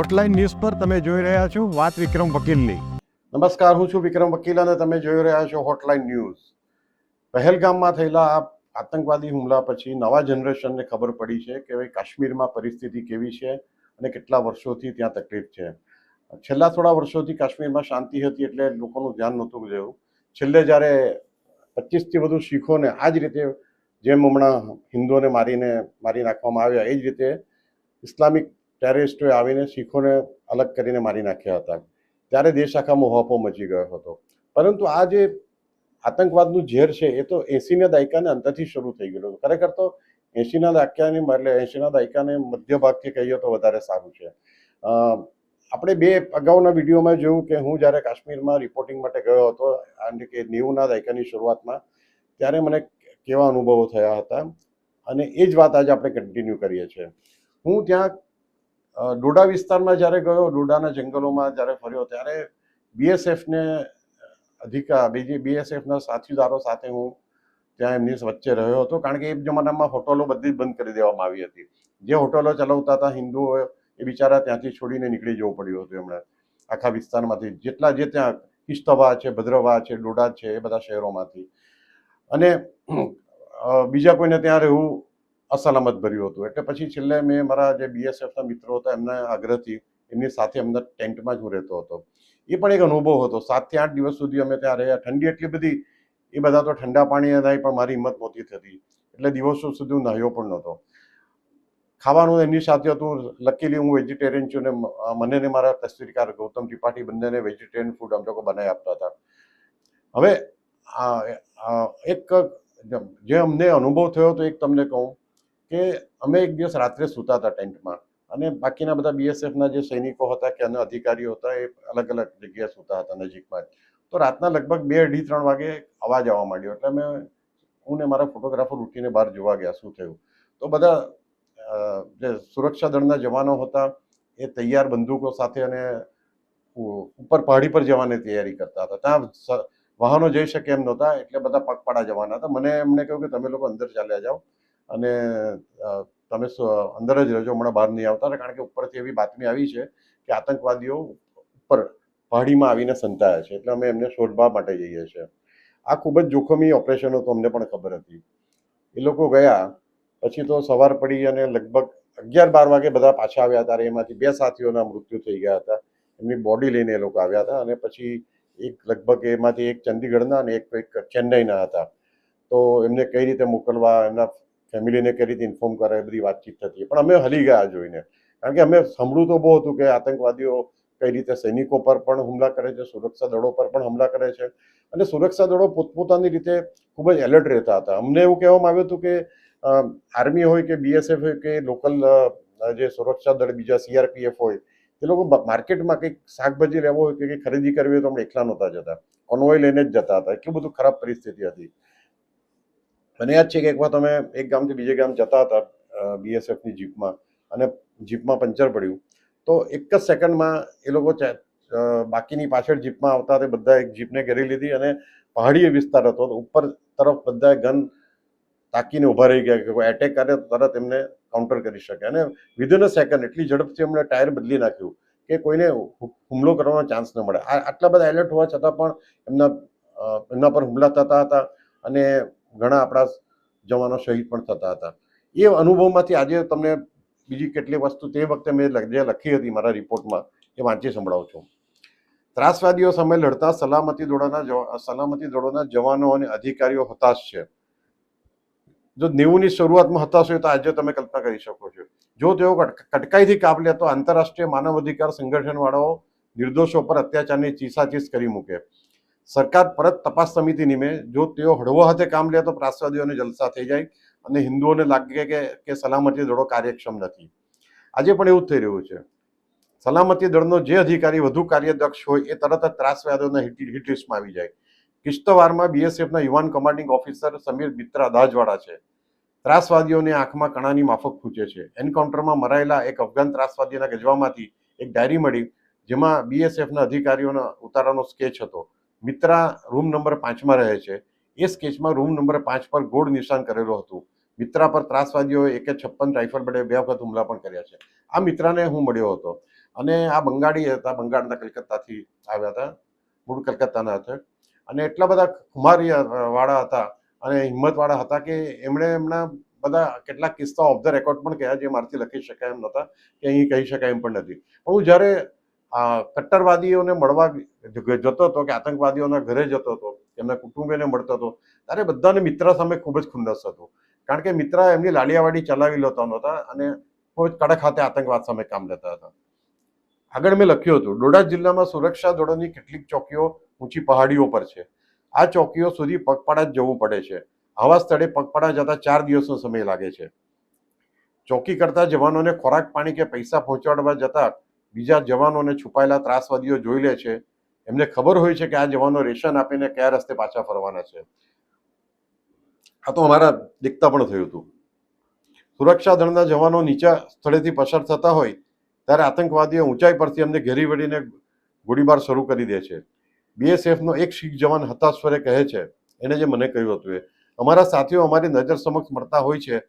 Hotline news પર તમે જોઈ રહ્યા છો વાત વિક્રમ વકીલની. નમસ્કાર, હું છું વિક્રમ વકીલ અને તમે જોઈ રહ્યા છો હોટલાઇન ન્યૂઝ. પહેલગામમાં થયેલા આ આતંકવાદી હુમલા પછી નવા જનરેશનને ખબર પડી છે કે ભાઈ કાશ્મીરમાં પરિસ્થિતિ કેવી છે અને કેટલા વર્ષોથી ત્યાં તકલીફ છે. છેલ્લા થોડા વર્ષોથી કાશ્મીરમાં શાંતિ હતી એટલે લોકોનું ધ્યાન નહોતું ગયું. છેલ્લે જ્યારે 25થી વધુ શીખોને આ જ રીતે, જેમ હમણાં હિન્દુઓને મારી નાખવામાં આવ્યા, એ જ રીતે ઇસ્લામિક ટેરરિસ્ટોએ આવીને શીખોને અલગ કરીને મારી નાખ્યા હતા. ત્યારે દેશ આખામાં હોપો મચી ગયો હતો. પરંતુ આ જે આતંકવાદનું ઝેર છે એ તો 80ના દાયકાને અંતથી શરૂ થઈ ગયેલું. ખરેખર તો 80ના દાયકાને મધ્ય ભાગથી કહીએ તો વધારે સારું છે. આપણે બે અગાઉના વિડીયોમાં જોયું કે હું જ્યારે કાશ્મીરમાં રિપોર્ટિંગ માટે ગયો હતો અને કે 90ના દાયકાની શરૂઆતમાં, ત્યારે મને કેવા અનુભવો થયા હતા અને એ જ વાત આજે આપણે કન્ટિન્યુ કરીએ છીએ. હું ત્યાં ડોડા વિસ્તારમાં જ્યારે ગયો, ડોડાના જંગલોમાં જ્યારે ફર્યો, ત્યારે બીએસએફના સાથીદારો સાથે હું ત્યાં એમની વચ્ચે રહ્યો હતો. કારણ કે એ જમાનામાં હોટલો બધી જ બંધ કરી દેવામાં આવી હતી. જે હોટલો ચલાવતા હતા હિન્દુઓ, એ બિચારા ત્યાંથી છોડીને નીકળી જવું પડ્યું હતું એમણે, આખા વિસ્તારમાંથી. જેટલા જે ત્યાં કિશ્તવા છે, ભદ્રવાહ છે, ડોડા છે, એ બધા શહેરોમાંથી. અને બીજા કોઈને ત્યાં રહેવું અસલામત ભર્યું હતું. એટલે પછી છેલ્લે મેં મારા જે બીએસએફના મિત્રો હતા એમના આગ્રહથી એમની સાથે એમના ટેન્ટમાં જ હું રહેતો હતો. એ પણ એક અનુભવ હતો. 7 થી 8 દિવસ સુધી અમે ત્યાં રહ્યા. ઠંડી એટલી બધી, એ બધા તો ઠંડા પાણીએ નાય, પણ મારી હિંમત નહોતી થતી. એટલે દિવસો સુધી હું નાહ્યો પણ નહોતો. ખાવાનું એમની સાથે હતું. લકીલી હું વેજીટેરિયન છું ને મને ને મારા તસવીરકાર ગૌતમ ત્રિપાઠી બંનેને વેજીટેરિયન ફૂડ અમે લોકો બનાવી આપતા હતા. હવે એક જે અમને અનુભવ થયો તો એક તમને કહું કે અમે એક દિવસ રાત્રે સૂતા હતા ટેન્ટમાં, અને બાકીના બધા બીએસએફના જે સૈનિકો હતા કે અન્ય અધિકારીઓ હતા એ અલગ અલગ જગ્યાએ સૂતા હતા નજીકમાં. તો રાતના લગભગ 2, 2:30, 3 વાગે અવાજ આવવા માંડ્યો. એટલે હું ને મારા ફોટોગ્રાફર ઉઠીને બહાર જોવા ગયા શું થયું. તો બધા જે સુરક્ષા દળના જવાનો હતા એ તૈયાર બંદૂકો સાથે અને ઉપર પહાડી પર જવાની તૈયારી કરતા હતા. ત્યાં વાહનો જઈ શકે એમ નહોતા, એટલે બધા પગપાળા જવાના હતા. એમણે કહ્યું કે તમે લોકો અંદર ચાલ્યા જાઓ અને તમે અંદર જ રહેજો, હમણાં બહાર નહીં આવતા. કારણ કે ઉપરથી એવી બાતમી આવી છે કે આતંકવાદીઓ ઉપર પહાડીમાં આવીને સંતાયા છે, એટલે અમે એમને શોધવા માટે જઈએ છીએ. આ ખૂબ જ જોખમી ઓપરેશન હતું, અમને પણ ખબર હતી. એ લોકો ગયા પછી તો સવાર પડી અને લગભગ 11-12 વાગે બધા પાછા આવ્યા હતા. એમાંથી 2 સાથીઓના મૃત્યુ થઈ ગયા હતા. એમની બોડી લઈને એ લોકો આવ્યા હતા. અને પછી લગભગ એમાંથી એક ચંદીગઢના અને એક ચેન્નઈના હતા. તો એમને કઈ રીતે મોકલવા, એમના ફેમિલીને કઈ રીતે ઇન્ફોર્મ કરે, એ બધી વાતચીત થતી. પણ અમે હલી ગયા જોઈને. કારણ કે અમે સાંભળ્યું તો બહુ હતું કે આતંકવાદીઓ કઈ રીતે સૈનિકો પર પણ હુમલા કરે છે, સુરક્ષા દળો પર પણ હુમલા કરે છે, અને સુરક્ષા દળો પોતપોતાની રીતે ખૂબ જ એલર્ટ રહેતા હતા. અમને એવું કહેવામાં આવ્યું હતું કે આર્મી હોય કે બીએસએફ હોય કે લોકલ જે સુરક્ષા દળ બીજા સીઆરપીએફ હોય, એ લોકો માર્કેટમાં કંઈક શાકભાજી લેવો હોય કે કંઈક ખરીદી કરવી હોય તો આપણે એકલા નહોતા જતા, કોન્વોય લઈને જ જતા હતા. એટલું બધું ખરાબ પરિસ્થિતિ હતી. મને યાદ છે કે એકવાર તમે એક ગામથી બીજે ગામ જતા હતા બીએસએફની જીપમાં, અને જીપમાં પંચર પડ્યું તો એક જ સેકન્ડમાં એ લોકો બાકીની પાછળ જીપમાં આવતા તે બધા એક જીપને ઘેરી લીધી, અને પહાડી વિસ્તાર હતો તો ઉપર તરફ બધા ગન તાકીને ઊભા રહી ગયા કે કોઈ એટેક કરે તો તરત એમને કાઉન્ટર કરી શકે. અને વિધિન અ સેકન્ડ એટલી ઝડપથી એમણે ટાયર બદલી નાખ્યું કે કોઈને હુમલો કરવાનો ચાન્સ ન મળે. આટલા બધા એલર્ટ હોવા છતાં પણ એમના પર હુમલા થતા હતા અને ઘણા આપણા જવાનો શહીદ પણ થતા હતા. એ અનુભવમાંથી આજે તમને બીજી કેટલીક વસ્તુ તે વખતે મેં જે લખી હતી મારા રિપોર્ટમાં એ વાંચી સંભળાવું છું. ત્રાસવાદીઓ સામે લડતા સલામતી દળોના જવાનો અને અધિકારીઓ હતાશ છે. જો 90ની શરૂઆતમાં હતાશ હોય તો આજે તમે કલ્પના કરી શકો છો. જો તેઓ કટકાઈથી કાપ લે તો આંતરરાષ્ટ્રીય માનવ અધિકાર સંગઠનવાળાઓ નિર્દોષો પર અત્યાચારની ચીસાચીસ કરી મૂકે. સરકાર પરત તપાસ સમિતિ નિમે. જો તેઓ હળવો હાથે કામ લે તો ત્રાસવાદીઓને જલસા થઈ જાય અને હિન્દુઓને લાગે કે સલામતી દળો કાર્યક્ષમ નથી. આજે પણ એવું જ થઈ રહ્યું છે. સલામતી દળનો જે અધિકારી વધુ કાર્યદક્ષ હોય એ તરત જ ત્રાસવાદીઓના હિટ લિસ્ટમાં આવી જાય. કિશ્તવારમાં બીએસએફના યુવાન કમાન્ડિંગ ઓફિસર સમીર બિત્રા દાજવાડા છે. ત્રાસવાદીઓની આંખમાં કણાની માફક ખૂંચે છે. એન્કાઉન્ટરમાં મરાયેલા એક અફઘાન ત્રાસવાદીના ગજવામાંથી એક ડાયરી મળી, જેમાં બીએસએફના અધિકારીઓના ઉતારાનો સ્કેચ હતો. મિત્રા રૂમ નંબર 5માં રહે છે. એ સ્કેચમાં રૂમ નંબર 5 પર ગોળ નિશાન કરેલું હતું. મિત્રા પર ત્રાસવાદીઓએ AK-56 રાઇફલ વડે 2 વખત હુમલા પણ કર્યા છે. આ મિત્રાને હું મળ્યો હતો. અને આ બંગાળી હતા, બંગાળના કલકત્તાથી આવ્યા હતા, મૂળ કલકત્તાના હતા, અને એટલા બધા ખુમારી વાળા હતા અને હિંમતવાળા હતા કે એમણે એમના બધા કેટલાક કિસ્સા ઓફ ધ રેકોર્ડ પણ કહ્યા જે મારાથી લખી શકાય એમ નહોતા, કે અહીં કહી શકાય એમ પણ નથી. પણ હું જ્યારે કટ્ટરવાદીઓને મળવા જતો હતો કે આતંકવાદીઓના ઘરે જતો હતો, એમના કુટુંબીઓને મળતો હતો, ત્યારે બધાને મિત્ર સામે ખૂબ જ ખુન્નસ હતો, કારણ કે મિત્ર એમની લાલિયાવાડી ચલાવી લેતા નહોતા અને ખૂબ જ કડક હાથે આતંકવાદ સામે કામ લેતા હતા. આગળ મેં લખ્યું હતું, ડોડા જિલ્લામાં સુરક્ષા દળોની કેટલીક ચોકીઓ ઊંચી પહાડીઓ પર છે. આ ચોકીઓ સુધી પગપાળા જ જવું પડે છે. આવા સ્થળે પગપાળા જતા 4 દિવસનો સમય લાગે છે. ચોકી કરતા જવાનોને ખોરાક, પાણી કે પૈસા પહોંચાડવા જતા બીજા જવાનોને છુપાયેલા ત્રાસવાદીઓ જોઈ લે છે. એમને ખબર હોય છે કે આ જવાનો રેશન આપીને કયા રસ્તે પાછા ફરવાના છે. આ તો અમારા દેખતા પણ થયું હતું. સુરક્ષા દળના જવાનો નીચા સ્થળેથી પસાર થતા હોય ત્યારે આતંકવાદીઓ ઊંચાઈ પરથી અમને ઘેરી વળીને ગોળીબાર શરૂ કરી દે છે. બીએસએફનો એક શીખ જવાન હતાશ સ્વરે કહે છે, એને જે મને કહ્યું હતું, અમારા સાથીઓ અમારી નજર સમક્ષ મળતા હોય છે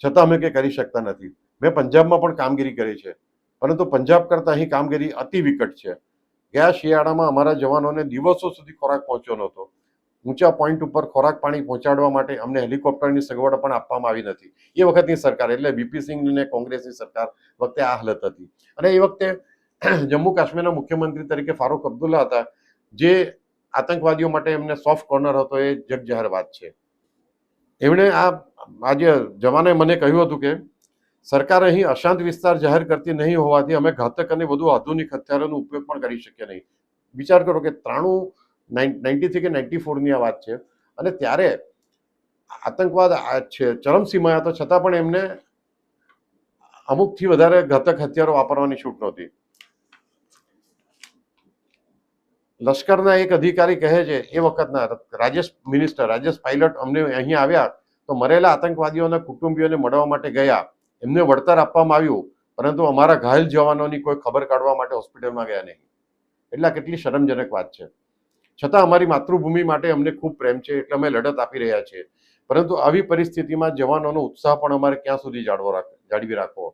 છતાં અમે કંઈ કરી શકતા નથી. મેં પંજાબમાં પણ કામગીરી કરી છે, પરંતુ પંજાબ કરતાં અહીં કામગીરી અતિ વિકટ છે. ગયા શિયાળામાં અમારા જવાનોને દિવસો સુધી ખોરાક પહોંચ્યો નહોતો. ઊંચા પોઈન્ટ ઉપર ખોરાક પાણી પહોંચાડવા માટે અમને હેલિકોપ્ટરની સગવડ પણ આપવામાં આવી નથી. એ વખતની સરકાર એટલે વીપી સિંહ અને કોંગ્રેસની સરકાર વખતે આ હાલત હતી. અને એ વખતે જમ્મુ કાશ્મીરના મુખ્યમંત્રી તરીકે ફારૂક અબ્દુલ્લા હતા, જે આતંકવાદીઓ માટે એમને સોફ્ટ કોર્નર હતો. એ જગજાહેર વાત છે. એમણે આજે જવાને મને કહ્યું હતું કે સરકાર અહીં અશાંત વિસ્તાર જાહેર કરતી નહીં હોવાથી અમે ઘાતક અને વધુ આધુનિક હથિયારોનો ઉપયોગ પણ કરી શકીએ નહીં. વિચાર કરો કે 93 કે 94ની આ વાત છે, અને ત્યારે આતંકવાદ છે ચરમસીમાએ હતો, છતાં પણ એમને અમુકથી વધારે ઘાતક હથિયારો વાપરવાની છૂટ નહોતી. લશ્કરના એક અધિકારી કહે છે, એ વખતના રાજેશ પાયલટ અમને અહીં આવ્યા તો મરેલા આતંકવાદીઓના કુટુંબીઓને મળવા માટે ગયા. એમને વળતર આપવામાં આવ્યું, પરંતુ અમારા ઘાયલ જવાનોની કોઈ ખબર કાઢવા માટે હોસ્પિટલમાં ગયા નહીં. એટલે કેટલી શરમજનક વાત છે. છતાં અમારી માતૃભૂમિ માટે અમને ખૂબ પ્રેમ છે, એટલે અમે લડત આપી રહ્યા છીએ. પરંતુ આવી પરિસ્થિતિમાં જવાનોનો ઉત્સાહ પણ અમારે ક્યાં સુધી જાળવી રાખવો.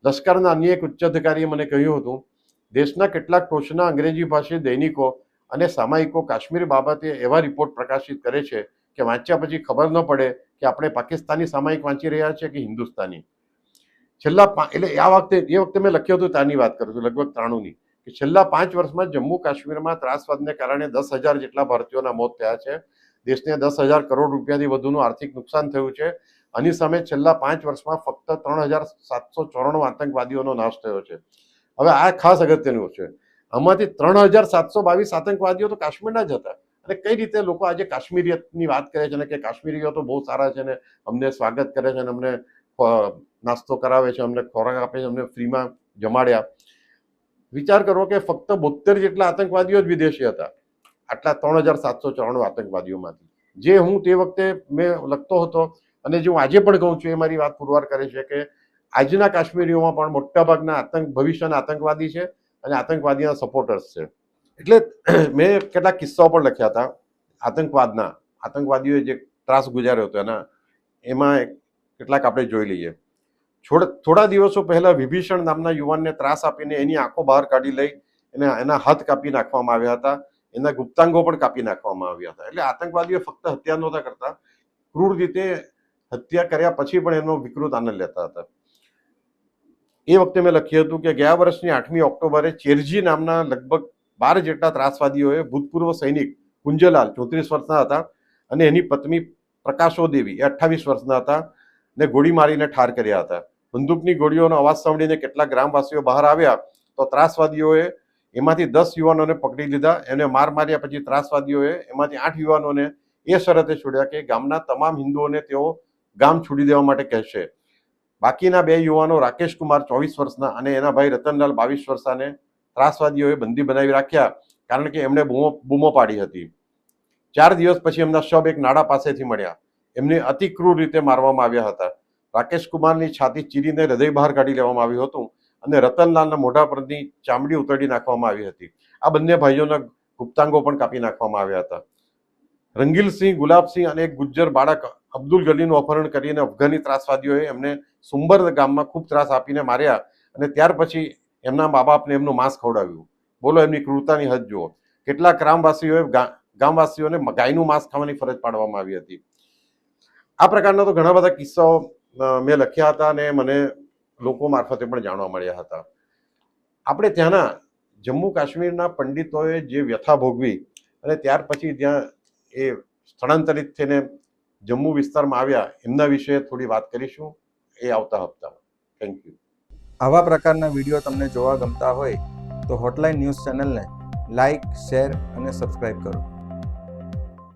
લશ્કરના અન્ય એક ઉચ્ચ અધિકારીએ મને કહ્યું હતું, દેશના કેટલાક ટોચના અંગ્રેજી ભાષી દૈનિકો અને સામાયિકો કાશ્મીર બાબતે એવા રિપોર્ટ પ્રકાશિત કરે છે કે વાંચ્યા પછી ખબર ન પડે કે આપણે પાકિસ્તાની સામાયિક વાંચી રહ્યા છીએ કે હિન્દુસ્તાની. એટલે એ વખતે મેં લખ્યું હતું, ત્યાંની વાત કરું છું, લગભગ 93ની, કે છેલ્લા 5 વર્ષમાં જમ્મુ કાશ્મીરમાં ત્રાસવાદને કારણે 10,000 જેટલા ભારતીયોના મોત થયા છે. દેશને 10,000 કરોડ રૂપિયાથી વધુનું આર્થિક નુકસાન થયું છે. આની સામે છેલ્લા 5 વર્ષમાં ફક્ત 3,794 આતંકવાદીઓનો નાશ થયો છે. હવે આ ખાસ અગત્યનું છે. આમાંથી 3,722 આતંકવાદીઓ તો કાશ્મીરના જ હતા. અને કઈ રીતે લોકો આજે કાશ્મીરિયતની વાત કરે છે ને કે કાશ્મીરીઓ તો બહુ સારા છે ને અમને સ્વાગત કરે છે ને અમને નાસ્તો કરાવે છે, અમને ખોરાક આપે છે, અમને ફ્રીમાં જમાડ્યા. વિચાર કરો કે ફક્ત 72 જેટલા આતંકવાદીઓ જ વિદેશી હતા આટલા 3,794 આતંકવાદીઓમાંથી. જે હું તે વખતે મેં લખતો હતો અને જે હું આજે પણ કહું છું, એ મારી વાત પુરવાર કરે છે કે આજના કાશ્મીરીઓમાં પણ મોટાભાગના ભવિષ્યના આતંકવાદી છે અને આતંકવાદીના સપોર્ટર્સ છે. એટલે મેં કેટલાક કિસ્સાઓ પણ લખ્યા હતા આતંકવાદીઓએ જે ત્રાસ ગુજાર્યો હતો એમાં કેટલાક આપણે જોઈ લઈએ. થોડા દિવસો પહેલા વિભીષણ નામના યુવાનને ત્રાસ આપીને એની આંખો બહાર કાઢી લઈ એના હાથ કાપી નાખવામાં આવ્યા હતા, એના ગુપ્તાંગો પણ કાપી નાખવામાં આવ્યા હતા. એટલે આતંકવાદીઓ ફક્ત હત્યા નહોતા કરતા, ક્રૂર રીતે હત્યા કર્યા પછી પણ એનો વિકૃત આનંદ લેતા હતા. એ વખતે મેં લખ્યું હતું કે ગયા વર્ષની 8મી ઓક્ટોબરે ચેરજી નામના લગભગ 12 જેટલા ત્રાસવાદીઓએ ભૂતપૂર્વ સૈનિક કુંજલાલ 34 વર્ષના હતા અને એની પત્ની પ્રકાશો દેવી 28 વર્ષના હતા ને ગોળી મારીને ઠાર કર્યા હતા. બંદૂકની ગોળીઓનો અવાજ સાંભળીને કેટલાક ગ્રામવાસીઓ બહાર આવ્યા તો ત્રાસવાદીઓએ એમાંથી 10 યુવાનોને પકડી લીધા. એને માર્યા પછી ત્રાસવાદીઓએ એમાંથી 8 યુવાનોને એ શરતે છોડ્યા કે ગામના તમામ હિન્દુઓને તેઓ ગામ છોડી દેવા માટે કહેશે. બાકીના 2 યુવાનો રાકેશ કુમાર 24 વર્ષના અને એના ભાઈ રતનલાલ 22 વર્ષના ત્રાસવાદીઓએ બંદી બનાવી રાખ્યા, કારણ કે એમણે બૂમો પાડી હતી. 4 દિવસ પછી એમના શબ એક નાળા પાસેથી મળ્યા. એમને અતિ ક્રૂર રીતે મારવામાં આવ્યા હતા. રાકેશ કુમારની છાતી ચીરીને હૃદય બહાર કાઢી લેવામાં આવ્યું હતું અને રતનલાલના મોઢા પરની ચામડી ઉતરડી નાખવામાં આવી હતી. આ બંને ભાઈઓના ગુપ્તાંગો પણ કાપી નાખવામાં આવ્યા હતા. રંગીલસિંહ, ગુલાબસિંહ અને એક ગુજ્જર બાળક અબ્દુલ ગલીનું અપહરણ કરીને અફઘાની ત્રાસવાદીઓએ એમને સુંબર ગામમાં ખૂબ ત્રાસ આપીને માર્યા અને ત્યાર પછી એમના મા બાપને એમનું માંસ ખવડાવ્યું. બોલો એમની ક્રૂરતાની હદ જુઓ. કેટલાક ગામવાસીઓને ગાયનું માંસ ખાવાની ફરજ પાડવામાં આવી હતી. આ પ્રકારના તો ઘણા બધા કિસ્સાઓ મેં લખ્યા હતા અને મને લોકો મારફતે પણ જાણવા મળ્યા હતા. આપણે ત્યાંના જમ્મુ કાશ્મીરના પંડિતોએ જે વ્યથા ભોગવી અને ત્યાર પછી ત્યાં એ સ્થળાંતરિત થઈને જમ્મુ વિસ્તારમાં આવ્યા એમના વિશે થોડી વાત કરીશું એ આવતા હપ્તામાં. Thank you. આવા પ્રકારના વિડીયો તમને જોવા ગમતા હોય તો હોટલાઇન ન્યૂઝ ચેનલને લાઇક, શેર અને સબસ્ક્રાઇબ કરો.